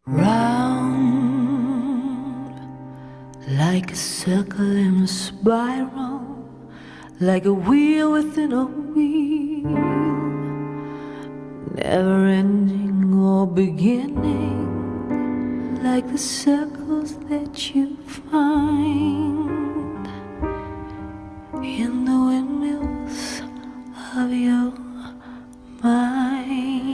Round like a circle in a spiral, like a wheel within a wheel, never ending or beginning, like the circles that you find in the windmills of your mind.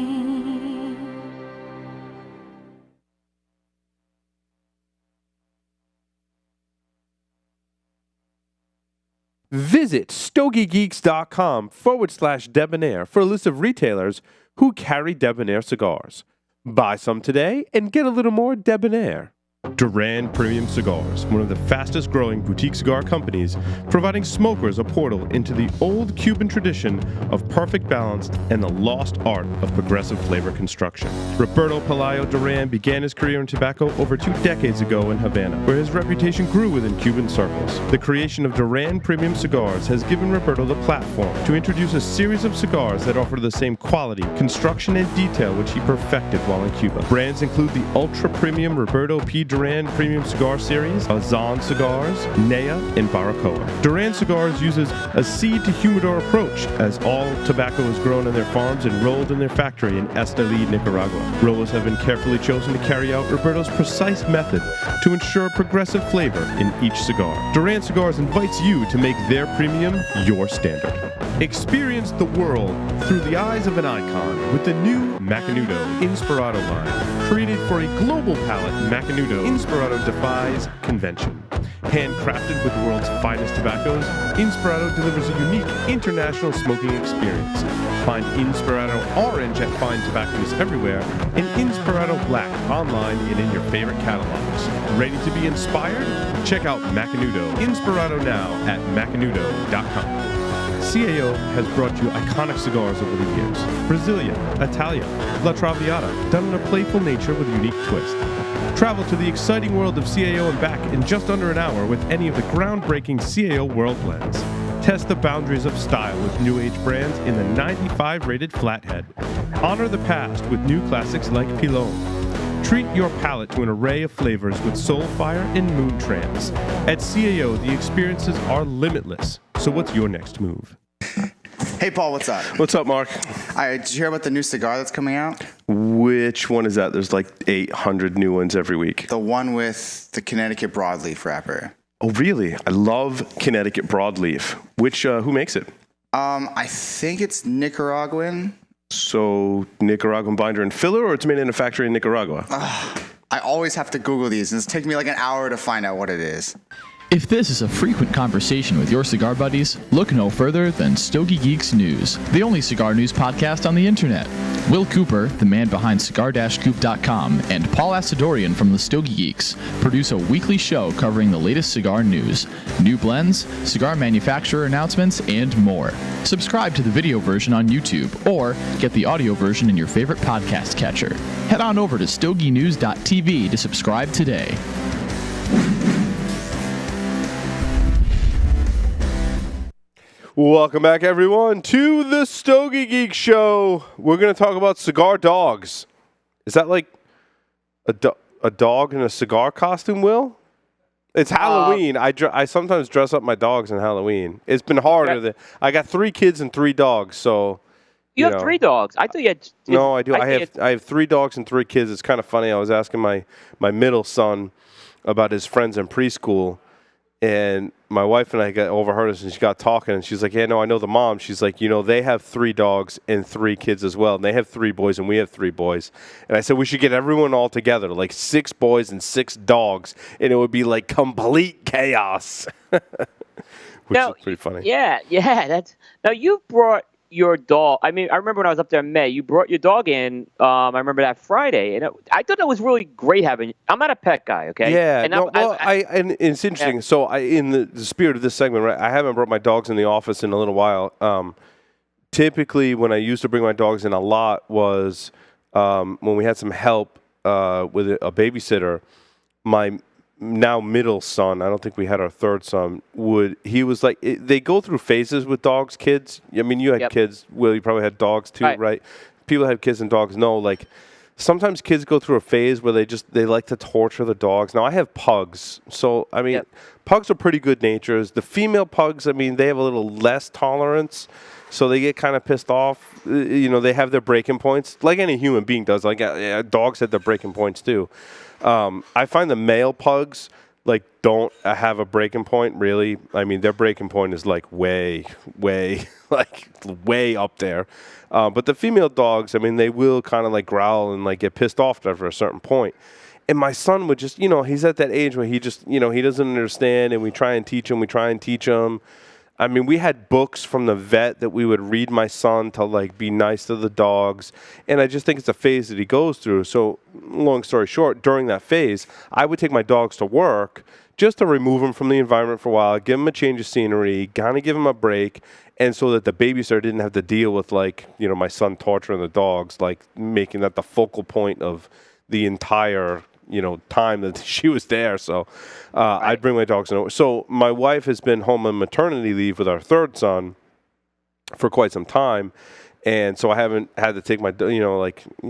Visit StogieGeeks.com/Debonaire for a list of retailers who carry Debonaire cigars. Buy some today and get a little more Debonaire. Duran Premium Cigars, one of the fastest growing boutique cigar companies, providing smokers a portal into the old Cuban tradition of perfect balance and the lost art of progressive flavor construction. Roberto Pelayo Duran began his career in tobacco over 2 decades ago in Havana, where his reputation grew within Cuban circles. The creation of Duran Premium Cigars has given Roberto the platform to introduce a series of cigars that offer the same quality, construction, and detail which he perfected while in Cuba. Brands include the ultra-premium Roberto P. Duran Premium Cigar Series, Azan Cigars, Nea, and Baracoa. Duran Cigars uses a seed-to-humidor approach, as all tobacco is grown on their farms and rolled in their factory in Esteli, Nicaragua. Rollers have been carefully chosen to carry out Roberto's precise method to ensure progressive flavor in each cigar. Duran Cigars invites you to make their premium your standard. Experience the world through the eyes of an icon with the new Macanudo Inspirado line. Created for a global palate, Macanudo Inspirado defies convention. Handcrafted with the world's finest tobaccos, Inspirado delivers a unique international smoking experience. Find Inspirado Orange at fine tobaccos everywhere and Inspirado Black online and in your favorite catalogs. Ready to be inspired? Check out Macanudo Inspirado now at macanudo.com. CAO has brought you iconic cigars over the years. Brasilia, Italia, La Traviata, done in a playful nature with a unique twist. Travel to the exciting world of CAO and back in just under an hour with any of the groundbreaking CAO World Blends. Test the boundaries of style with new age brands in the 95 rated Flathead. Honor the past with new classics like Pilon. Treat your palate to an array of flavors with Soulfire and Moon Trance. At CAO, the experiences are limitless. So what's your next move? Hey, Paul, what's up? What's up, Mark? Did you hear about the new cigar that's coming out? Which one is that? There's like 800 new ones every week. The one with the Connecticut broadleaf wrapper. Oh, really? I love Connecticut broadleaf. Who makes it? I think it's Nicaraguan. So Nicaraguan binder and filler, or it's made in a factory in Nicaragua? I always have to Google these, and it's taking me like an hour to find out what it is. If this is a frequent conversation with your cigar buddies, look no further than Stogie Geeks News, the only cigar news podcast on the internet. Will Cooper, the man behind cigar-coop.com, and Paul Asadorian from the Stogie Geeks produce a weekly show covering the latest cigar news, new blends, cigar manufacturer announcements, and more. Subscribe to the video version on YouTube, or get the audio version in your favorite podcast catcher. Head on over to stogienews.tv to subscribe today. Welcome back, everyone, to the Stogie Geek Show. We're going to talk about Cigar Dogs. Is that like a dog in a cigar costume, Will? It's Halloween. I sometimes dress up my dogs on Halloween. It's been harder. I got 3 kids and 3 dogs, so... You have 3 dogs. I thought you had... No, I do. I have 3 dogs and 3 kids. It's kind of funny. I was asking my middle son about his friends in preschool, and my wife and I got overheard us, and she got talking, and she's like, yeah, no, I know the mom. She's like, they have 3 dogs and 3 kids as well, and they have 3 boys, and we have 3 boys. And I said, we should get everyone all together, like 6 boys and 6 dogs, and it would be like complete chaos. Which is pretty funny. Yeah. Now, you brought your dog. I mean, I remember when I was up there in May, you brought your dog in. I remember that Friday, and I thought it was really great having. I'm not a pet guy, okay? Yeah. And and it's interesting. Yeah. So, in the spirit of this segment, right? I haven't brought my dogs in the office in a little while. Typically, when I used to bring my dogs in a lot was when we had some help with a babysitter. My now middle son, I don't think we had our third son, he was like, they go through phases with dogs, kids. I mean, you had kids, Will, you probably had dogs too, right? People have kids and dogs know, like, sometimes kids go through a phase where they like to torture the dogs. Now I have pugs, so I mean, Yep. pugs are pretty good natures. The female pugs, I mean, they have a little less tolerance, so they get kind of pissed off. They have their breaking points, like any human being does. Like dogs have their breaking points too. I find the male pugs like don't have a breaking point really. I mean, their breaking point is like way like way up there. But the female dogs, I mean, they will kind of like growl and like get pissed off after a certain point. And my son would just, he's at that age where he just, he doesn't understand, and we try and teach him. I mean, we had books from the vet that we would read my son to like be nice to the dogs. And I just think it's a phase that he goes through. So long story short, during that phase, I would take my dogs to work just to remove them from the environment for a while, give them a change of scenery, kind of give them a break. And so that the babysitter didn't have to deal with like, my son torturing the dogs, like making that the focal point of the entire, time that she was there. So I'd bring my dogs in. So my wife has been home on maternity leave with our third son for quite some time. And so I haven't had to take my,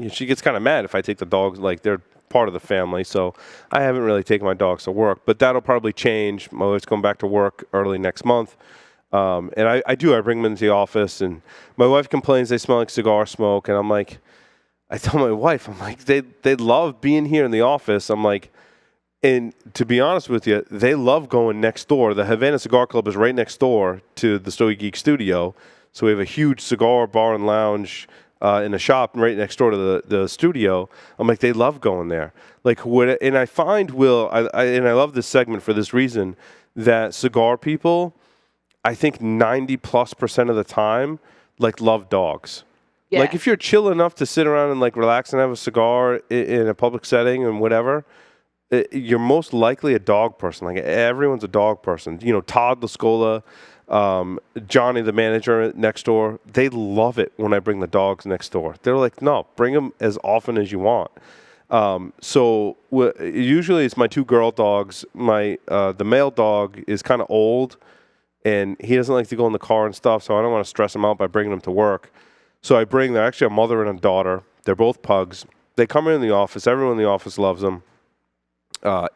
she gets kind of mad if I take the dogs, like they're part of the family. So I haven't really taken my dogs to work, but that'll probably change. My wife's going back to work early next month. And I bring them into the office, and my wife complains they smell like cigar smoke. And I tell my wife, they love being here in the office. I'm like, and to be honest with you, they love going next door. The Havana Cigar Club is right next door to the Stogie Geeks studio. So we have a huge cigar bar and lounge in a shop right next door to the studio. I'm like, they love going there. And I find, Will, and I love this segment for this reason, that cigar people, I think 90+% of the time, love dogs. Yeah. Like if you're chill enough to sit around and relax and have a cigar in a public setting and whatever, you're most likely a dog person. Like everyone's a dog person. Todd Lascola, Johnny, the manager next door, they love it when I bring the dogs next door. They're like, no, bring them as often as you want. So usually it's my two girl dogs. The male dog is kind of old, and he doesn't like to go in the car and stuff, so I don't want to stress him out by bringing him to work. So they're actually a mother and a daughter. They're both pugs. They come in the office. Everyone in the office loves them.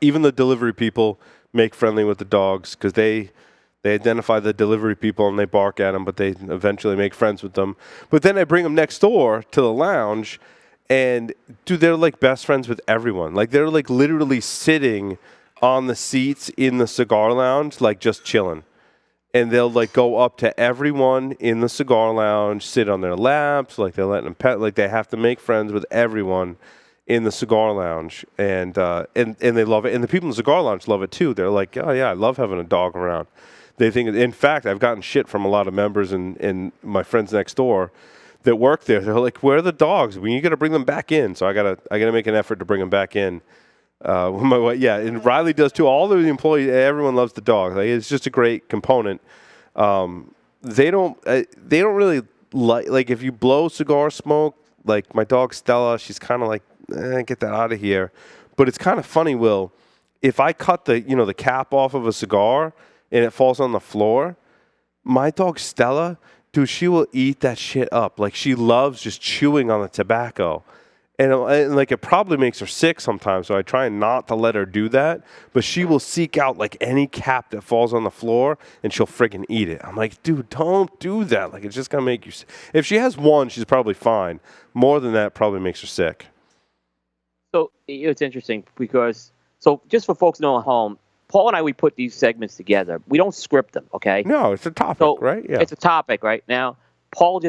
Even the delivery people make friendly with the dogs because they identify the delivery people and they bark at them, but they eventually make friends with them. But then I bring them next door to the lounge, and dude, they're like best friends with everyone. Like they're like literally sitting on the seats in the cigar lounge, like just chilling. And they'll go up to everyone in the cigar lounge, sit on their laps, they're letting them pet, they have to make friends with everyone in the cigar lounge, and they love it. And the people in the cigar lounge love it too. They're like, oh yeah, I love having a dog around. They think, in fact, I've gotten shit from a lot of members and my friends next door that work there. They're like, where are the dogs? You got to bring them back in. So I gotta make an effort to bring them back in. And Riley does too. All of the employees, everyone loves the dog. It's just a great component. They don't really like if you blow cigar smoke. Like my dog Stella, she's kind of like, get that out of here. But it's kind of funny, Will, if I cut the cap off of a cigar and it falls on the floor, my dog Stella, dude, she will eat that shit up. Like she loves just chewing on the tobacco. And it probably makes her sick sometimes, so I try not to let her do that. But she will seek out any cap that falls on the floor, and she'll friggin' eat it. I'm like, dude, don't do that. It's just gonna make you sick. If she has one, she's probably fine. More than that probably makes her sick. So it's interesting because just for folks knowing at home, Paul and I, we put these segments together. We don't script them, okay? No, it's a topic, right? Yeah, it's a topic, right? Now, Paul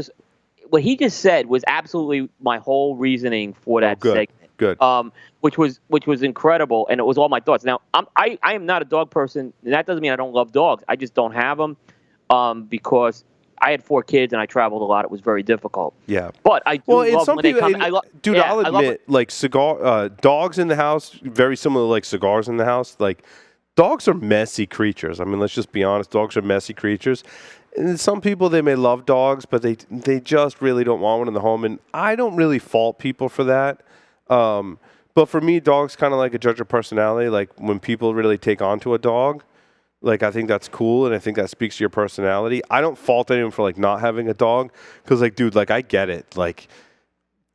what he just said was absolutely my whole reasoning for that segment. Good. Which was incredible, and it was all my thoughts. Now, I am not a dog person, and that doesn't mean I don't love dogs. I just don't have them because I had 4 kids and I traveled a lot. It was very difficult. Yeah. But I do love when they come. I'll admit, cigar dogs in the house, very similar to cigars in the house. Dogs are messy creatures. I mean, let's just be honest. Dogs are messy creatures. And some people, they may love dogs, but they just really don't want one in the home. And I don't really fault people for that. But for me, dogs kind of like a judge of personality. When people really take on to a dog, I think that's cool, and I think that speaks to your personality. I don't fault anyone for not having a dog because dude, I get it.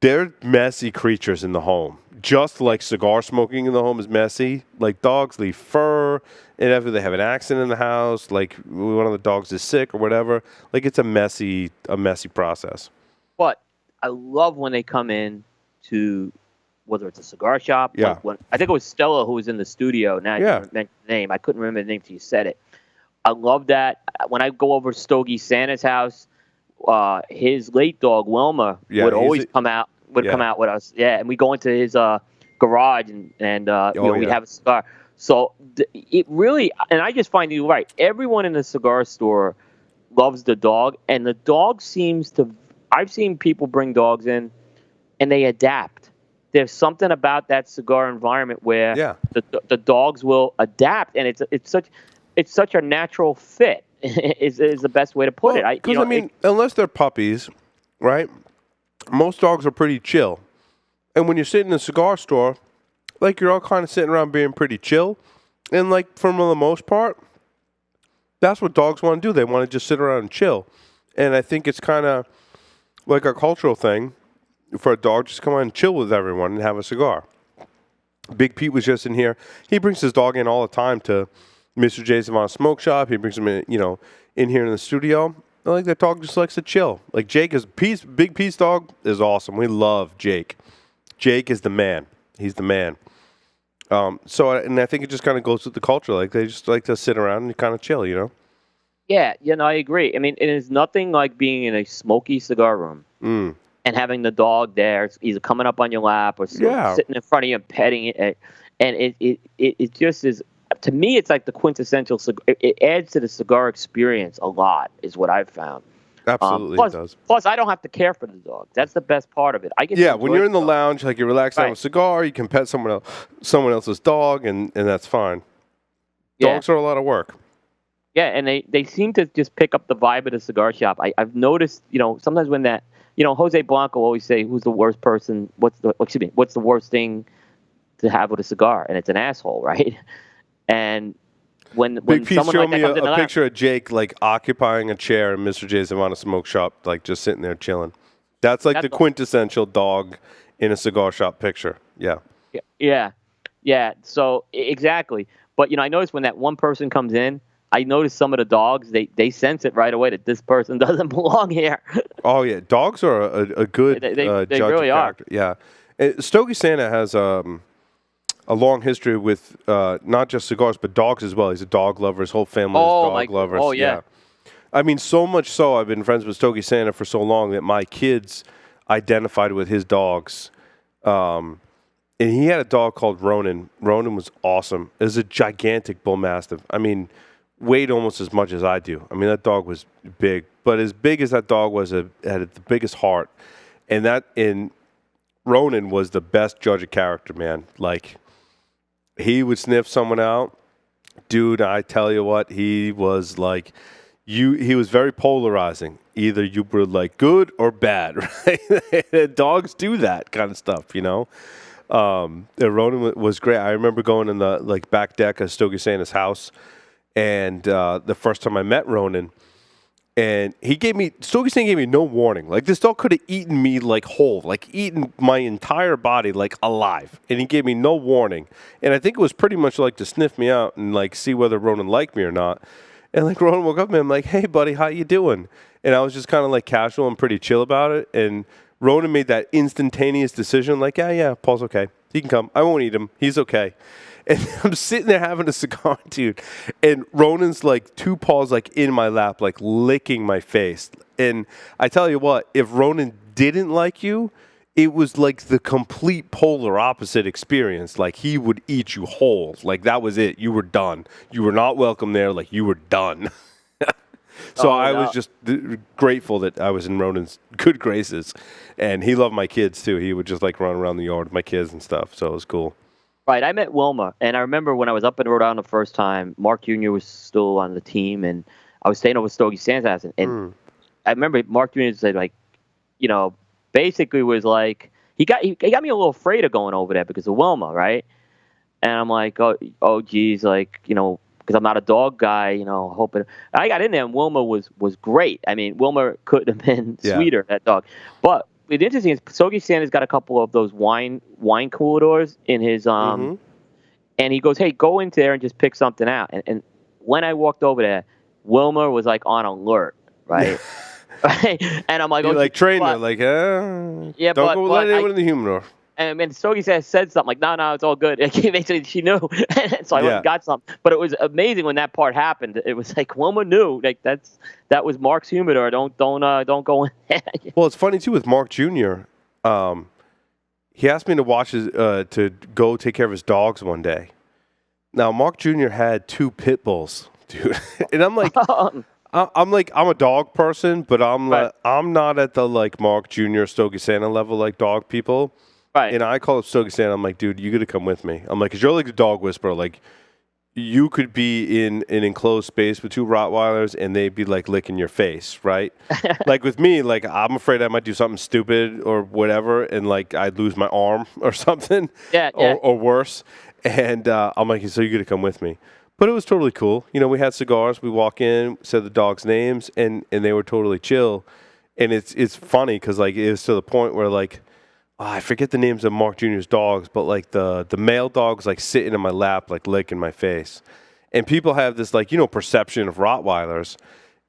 they're messy creatures in the home. Just like cigar smoking in the home is messy. Like dogs leave fur, and after they have an accident in the house, like one of the dogs is sick or whatever, like it's a messy process. But I love when they come in to, whether it's a cigar shop. Yeah. Like when, I think it was Stella who was in the studio. Now Yeah. you mentioned the name. I couldn't remember the name until you said it. I love that. When I go over to Stogie Santa's house, his late dog Wilma would always come out with us. Yeah, and we go into his garage and we'd have a cigar. So it really, and I just find you right. Everyone in the cigar store loves the dog, and the dog seems to. I've seen people bring dogs in, and they adapt. There's something about that cigar environment where the dogs will adapt, and it's such a natural fit. is the best way to put it. Because unless they're puppies, right? Most dogs are pretty chill, and when you're sitting in a cigar store, like you're all kind of sitting around being pretty chill, and like for the most part, that's what dogs want to do. They want to just sit around and chill, and I think it's kind of like a cultural thing for a dog just come on and chill with everyone and have a cigar. Big Pete was just in here. He brings his dog in all the time to Mr. J's Savannah Smoke Shop. He brings him in, in here in the studio. I like that dog just likes to chill. Like Jake is Big Pete's dog is awesome. We love Jake. Jake is the man. He's the man. And I think it just kind of goes with the culture. Like they just like to sit around and kind of chill, Yeah, I agree. I mean, it is nothing like being in a smoky cigar room and having the dog there, either coming up on your lap or sitting in front of you and petting it. And it just is, to me, it's like the quintessential cigar. It adds to the cigar experience a lot, is what I've found. Absolutely, it does. Plus, I don't have to care for the dog. That's the best part of it. I get when you're in the lounge, like you're relaxing on a cigar, you can pet someone else's dog, and that's fine. Dogs are a lot of work. Yeah, and they seem to just pick up the vibe of the cigar shop. I've noticed, sometimes when that, Jose Blanco always say, who's the worst person? What's the worst thing to have with a cigar? And it's an asshole, right? And when Big Pete someone showed like me that comes in a picture of Jake like occupying a chair in Mr. J's Savannah Smoke Shop, like just sitting there chilling. That's like the quintessential dog in a cigar shop picture. Yeah. Yeah. So exactly. But I noticed when that one person comes in, I noticed some of the dogs, they sense it right away that this person doesn't belong here. Oh, yeah. Dogs are a good they judge really of character. Yeah. Stogie Santa has a long history with not just cigars, but dogs as well. He's a dog lover. His whole family is dog lovers. Oh, yeah. I mean, so much so, I've been friends with Stogie Santa for so long that my kids identified with his dogs. And he had a dog called Ronan. Ronan was awesome. It was a gigantic bull mastiff. I mean, weighed almost as much as I do. I mean, that dog was big, but as big as that dog was, it had the biggest heart. And Ronan was the best judge of character, man. Like, he would sniff someone out. Dude, I tell you what, he was like, he was very polarizing. Either you were like good or bad, right? Dogs do that kind of stuff, Ronan was great. I remember going in the back deck of Stogie Santa's house, and the first time I met Ronan, and Stogie Santa gave me no warning. Like, this dog could have eaten me whole, eaten my entire body alive, and he gave me no warning. And I think it was pretty much to sniff me out and see whether Ronan liked me or not. And Ronan woke up to me, I'm like, hey buddy, how you doing? And I was just kind of casual and pretty chill about it. And Ronan made that instantaneous decision, yeah, Paul's okay. He can come. I won't eat him. He's okay. And I'm sitting there having a cigar, dude. And Ronan's two paws in my lap, licking my face. And I tell you what, if Ronan didn't like you, it was the complete polar opposite experience. He would eat you whole. That was it. You were done. You were not welcome there. You were done. So I was just grateful that I was in Ronan's good graces. And he loved my kids, too. He would just run around the yard with my kids and stuff. So it was cool. Right. I met Wilma, and I remember when I was up in Rhode Island the first time, Mark Jr. was still on the team, and I was staying over Stogie Santa's house. And I remember Mark Jr. said, basically was he got me a little afraid of going over there because of Wilma, right? And I'm like, oh, geez, because I'm not a dog guy, hoping. I got in there, and Wilma was great. I mean, Wilma could have been sweeter, that dog. But what's interesting is Stogie Santa's got a couple of those wine coolers in his and he goes, "Hey, go into there and just pick something out." And when I walked over there, Wilma was like on alert, right? Right? And I'm like, You "Oh, like trained her, but- like, yeah, don't but go let I- anyone in the humidor. And Stogie said something like, no, it's all good. Basically, she knew. So I went Yeah. and got something. But it was amazing when that part happened. It was like Wilma knew. Like that was Mark's humidor. Don't go in there. Well, it's funny too with Mark Jr. He asked me to watch his to go take care of his dogs one day. Now Mark Jr. had 2 pit bulls, dude, and I'm like, I'm a dog person, but I'm not at the like Mark Jr. Stogie Santa level like dog people. Right. And I call up Stogie Santa. I'm like, dude, you got to come with me. I'm like, 'cause you're like a dog whisperer. Like, you could be in an enclosed space with 2 Rottweilers and they'd be like licking your face, right? Like with me, like I'm afraid I might do something stupid or whatever, and like I'd lose my arm or something, Yeah. or worse. And I'm like, so you got to come with me. But it was totally cool. You know, we had cigars. We walk in, said the dogs' names, and they were totally chill. And it's funny because like it was to the point where like. I forget the names of Mark Jr.'s dogs, but like the male dog's like sitting in my lap, like licking my face. And people have this like, perception of Rottweilers.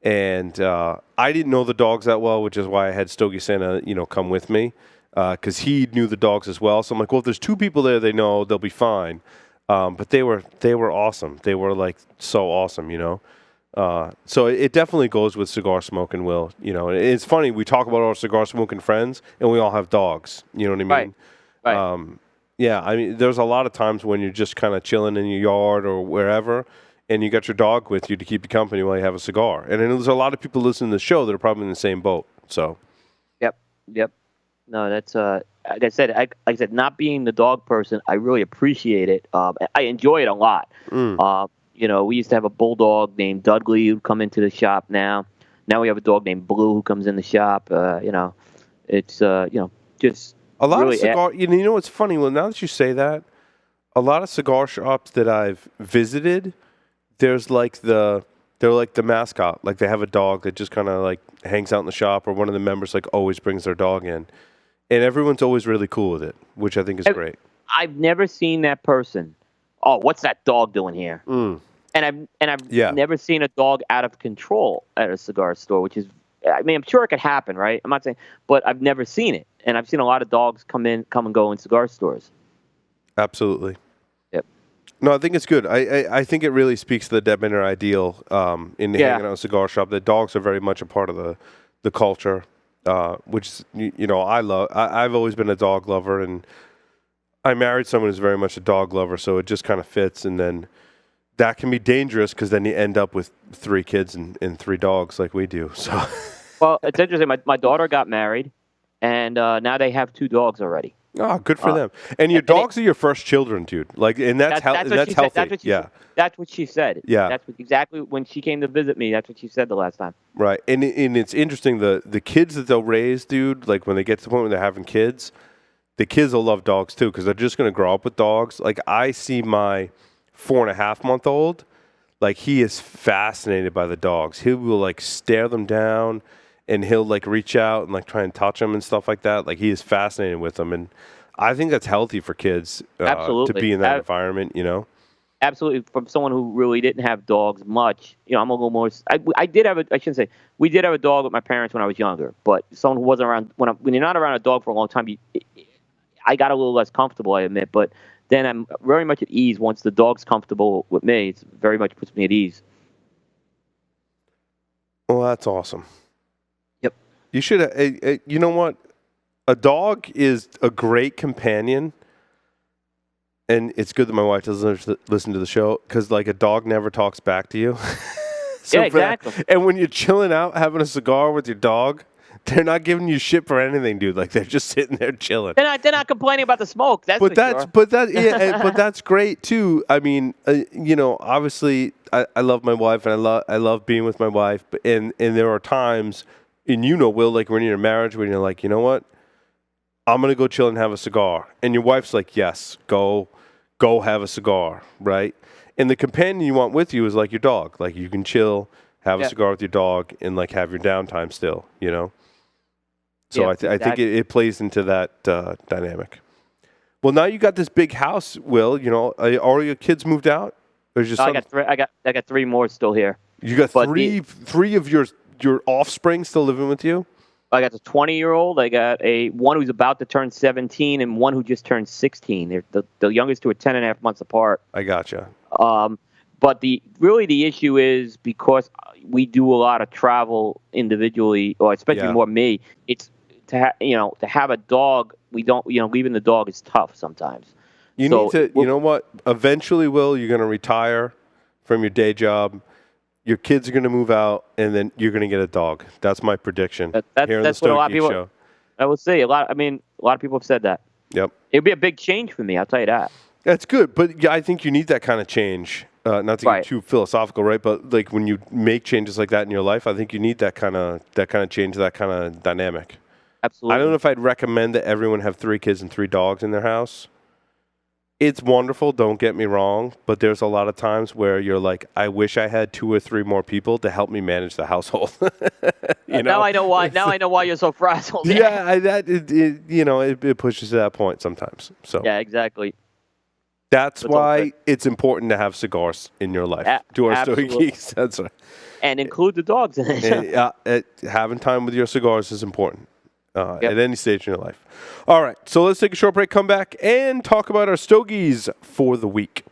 And I didn't know the dogs that well, which is why I had Stogie Santa, come with me. Because he knew the dogs as well. So I'm like, well, if there's 2 people there they know, they'll be fine. But they were awesome. They were like so awesome, So it definitely goes with cigar smoking, Will. And it's funny, we talk about our cigar smoking friends, and we all have dogs. You know what I mean? Right. Yeah, I mean, there's a lot of times when you're just kind of chilling in your yard or wherever, and you got your dog with you to keep you company while you have a cigar. And then there's a lot of people listening to the show that are probably in the same boat. So. Yep. No, that's like I said, not being the dog person, I really appreciate it. I enjoy it a lot. We used to have a bulldog named Dudley who'd come into the shop now. Now we have a dog named Blue who comes in the shop. It's just a lot really of cigar. You know what's funny? Well, now that you say that, a lot of cigar shops that I've visited, they're like the mascot. Like they have a dog that just kind of like hangs out in the shop, or one of the members like always brings their dog in, and everyone's always really cool with it, which I think is great. I've never seen that person. Oh, what's that dog doing here? And I've never seen a dog out of control at a cigar store, which is, I mean, I'm sure it could happen, right? I'm not saying, but I've never seen it, and I've seen a lot of dogs come and go in cigar stores. Absolutely. Yep. No, I think it's good. I think it really speaks to the Debonaire Ideal in the hanging out in a cigar shop. That dogs are very much a part of the culture, which I love. I've always been a dog lover, and I married someone who's very much a dog lover, so it just kind of fits. And then that can be dangerous because then you end up with 3 kids and 3 dogs like we do. So, well, it's interesting. My daughter got married, and now they have 2 dogs already. Oh, good for them. And your dogs are your first children, dude. Like, and that's healthy. That's what she said. Yeah. That's exactly when she came to visit me. That's what she said the last time. Right. And it's interesting, the kids that they'll raise, dude, like when they get to the point where they're having kids, the kids will love dogs too because they're just going to grow up with dogs. Like I see my 4.5-month-old, like he is fascinated by the dogs. He will like stare them down, and he'll like reach out and like try and touch them and stuff like that. Like he is fascinated with them, and I think that's healthy for kids to be in that environment. Absolutely. From someone who really didn't have dogs much, I'm a little more. I did have I shouldn't say we did have a dog with my parents when I was younger, but someone who wasn't around when you're not around a dog for a long time, I got a little less comfortable, I admit, but then I'm very much at ease once the dog's comfortable with me. It very much puts me at ease. Well, that's awesome. Yep. You should. You know what? A dog is a great companion, and it's good that my wife doesn't listen to the show because, like, a dog never talks back to you. Yeah, exactly. And when you're chilling out having a cigar with your dog, they're not giving you shit for anything, dude. Like they're just sitting there chilling. They're not complaining about the smoke. But that's great too. I mean, obviously, I love my wife, and I love being with my wife. But and there are times, and Will, like when you're in a marriage, when you're like, you know what, I'm gonna go chill and have a cigar, and your wife's like, yes, go have a cigar, right? And the companion you want with you is like your dog. Like you can chill, have a cigar with your dog, and like have your downtime still, So Yeah, I think exactly. it plays into that dynamic. Well, now you got this big house, Will. You know, are all your kids moved out? There's just I got 3 more still here. you got but three of your offspring still living with you. I got the 20-year-old. I got one who's about to turn 17 and one who just turned 16. They're the youngest two are 10 and a half months apart. I gotcha. But the issue is because we do a lot of travel individually, or especially Yeah. more me. It's to have a dog. We don't leaving the dog is tough sometimes. You So, need to. You know what? Eventually, Will, you're going to retire from your day job. Your kids are going to move out, and then you're going to get a dog. That's my prediction. That's what a lot of people. Show. I would say a lot of people have said that. Yep. It'd be a big change for me. I'll tell you that. That's good, but yeah, I think you need that kind of change. Not to Right. get too philosophical, right? But like when you make changes like that in your life, I think you need that kind of change, that kind of dynamic. Absolutely. I don't know if I'd recommend that everyone have 3 kids and 3 dogs in their house. It's wonderful, don't get me wrong, but there's a lot of times where you're like, I wish I had 2 or 3 more people to help me manage the household. Now I know why. Now I know why you're so frazzled. Yeah, it pushes to that point sometimes. So Yeah, exactly. that's It's all why good. it's important to have cigars in your life. To our Stogie Absolutely. Geeks, that's right. And include the dogs in it. And, having time with your cigars is important at any stage in your life. All right, so let's take a short break, come back, and talk about our Stogies for the week.